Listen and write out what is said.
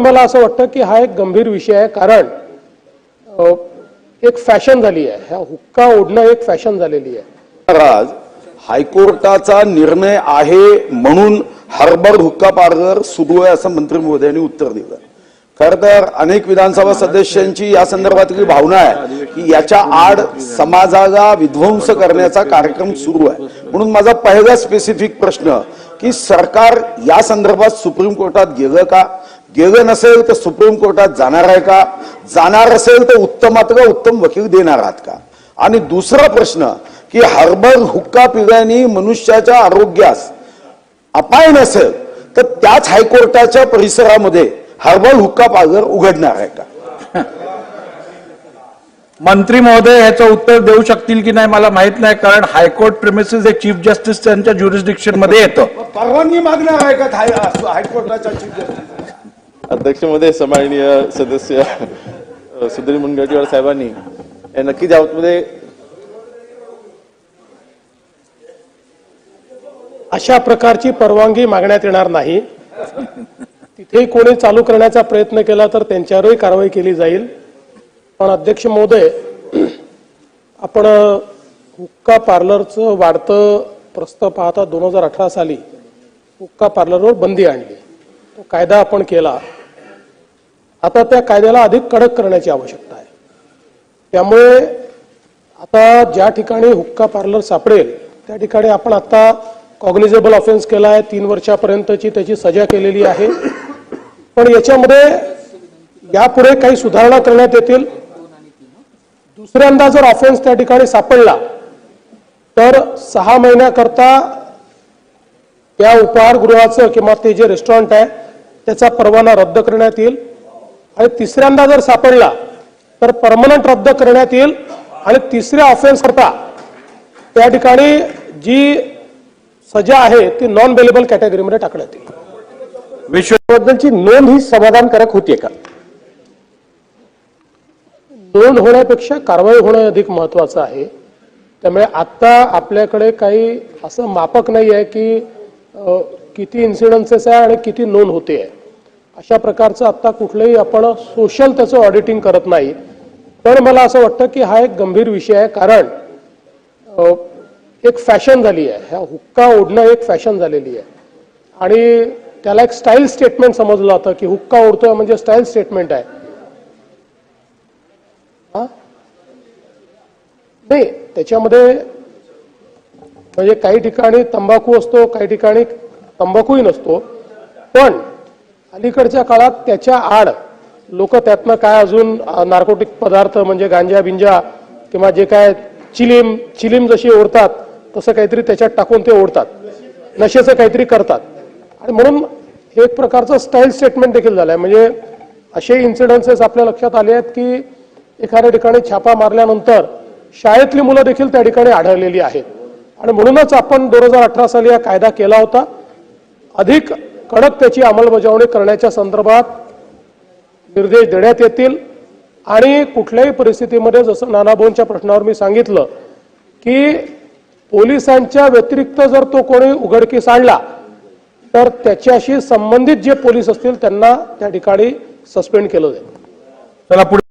पण मला असं वाटतं की हा एक गंभीर विषय आहे, कारण एक फॅशन झाली आहे, हा हुक्का ओढणं एक फॅशन झालेली आहे। आज हायकोर्टाचा निर्णय आहे म्हणून हर्बल हुक्का पार्लर सुरू आहे असं मंत्री महोदयांनी उत्तर दिलं। खरं तर अनेक विधानसभा सदस्यांची या संदर्भातली भावना आहे की याच्या आड समाजाला विध्वंस करण्याचा कार्यक्रम सुरू आहे। म्हणून माझा पहिला स्पेसिफिक प्रश्न की सरकार या संदर्भात सुप्रीम कोर्टात गेलं का, गेलं नसेल तर सुप्रीम कोर्टात जाणार आहे का, जाणार असेल तर उत्तमातला उत्तम वकील देणार आहात का। आणि दुसरा प्रश्न की हर्बल हुक्का पिल्याने मनुष्याच्या आरोग्यास अपाय नसेल तर त्याच हायकोर्टाच्या परिसरामध्ये हर्बल हुक्का पार्लर उघडणार आहे का। मंत्री महोदय याचं उत्तर देऊ शकतील की नाही मला माहित नाही, कारण हायकोर्ट प्रिमिसेस हे चीफ जस्टिस यांच्या ज्युरिस्डिक्शन मध्ये येतं। परवानगी मागणार आहे का हायकोर्टाच्या चीफ जस्टिस। अध्यक्ष महोदय, सन्माननीय सदस्य सुधीर मुनगंटीवार साहेबांनी नक्कीच यामध्ये अशा प्रकारची परवानगी मागण्यात येणार नाही। तिथे कोणी चालू करण्याचा प्रयत्न केला तर त्यांच्यावरही कारवाई केली जाईल। पण अध्यक्ष महोदय, आपण हुक्का पार्लरचं वाढतं प्रस्ताव पाहता 2018 साली हुक्का पार्लरवर बंदी आणली, तो कायदा आपण केला। आता त्या कायद्याला अधिक कडक करण्याची आवश्यकता आहे। त्यामुळे आता ज्या ठिकाणी हुक्का पार्लर सापडेल त्या ठिकाणी आपण आता कॉग्निजेबल ऑफेन्स केला आहे, 3 वर्षापर्यंतची त्याची सजा केलेली आहे। पण याच्यामध्ये यापुढे काही सुधारणा करण्यात येतील। दुसऱ्यांदा जर ऑफेन्स त्या ठिकाणी सापडला तर 6 महिन्याकरता त्या उपहारगृहाचं किंवा ते जे रेस्टॉरंट आहे त्याचा परवाना रद्द करण्यात येईल, आणि तिसऱ्यांदा जर सापडला तर परमनंट रद्द करण्यात येईल, आणि तिसऱ्या ऑफेन्स करता त्या ठिकाणी जी सजा आहे ती नॉन बेलेबल कॅटेगरीमध्ये टाकण्यात येईल। विश्वबद्दलची नोंद ही समाधानकारक होती का? नोंद होण्यापेक्षा कारवाई होणं अधिक महत्वाचं आहे। त्यामुळे आता आपल्याकडे काही असं मापक नाही आहे की किती इन्सिडेन्सेस आहे आणि किती नोंद होते आहे। अशा प्रकारचं आता कुठलंही आपण सोशल त्याचं ऑडिटिंग करत नाही। पण मला असं वाटतं की हा एक गंभीर विषय आहे, कारण एक फॅशन झाली आहे, हा हुक्का ओढणं एक फॅशन झालेली आहे, आणि त्याला एक स्टाईल स्टेटमेंट समजलं जातं की हुक्का ओढतोय म्हणजे स्टाईल स्टेटमेंट आहे। नाही, त्याच्यामध्ये म्हणजे काही ठिकाणी तंबाखू असतो, काही ठिकाणी तंबाखूही नसतो। पण अलीकडच्या काळात त्याच्या आड लोक त्यातनं काय अजून नार्कोटिक पदार्थ म्हणजे गांजा बिंजा किंवा जे काय चिलीम जशी ओढतात तसं काहीतरी त्याच्यात टाकून ते ओढतात, नशेचं काहीतरी करतात, आणि म्हणून हे एक प्रकारचं स्टाईल स्टेटमेंट देखील झालंय। म्हणजे असे इन्सिडेन्सेस आपल्या लक्षात आले आहेत की एखाद्या ठिकाणी छापा मारल्यानंतर शाळेतली मुलं देखील त्या ठिकाणी आढळलेली आहेत, आणि म्हणूनच आपण 2018 साली हा कायदा केला होता। अधिक कडक त्याची अंमलबजावणी करण्याच्या संदर्भात निर्देश देण्यात येतील, आणि कुठल्याही परिस्थितीमध्ये जसं नानाभाऊंच्या प्रश्नावर मी सांगितलं की पोलिसांच्या व्यतिरिक्त जर तो कोणी उघडकीस आणला तर त्याच्याशी संबंधित जे पोलीस असतील त्यांना त्या ठिकाणी सस्पेंड केलं जाईल। चला पुढे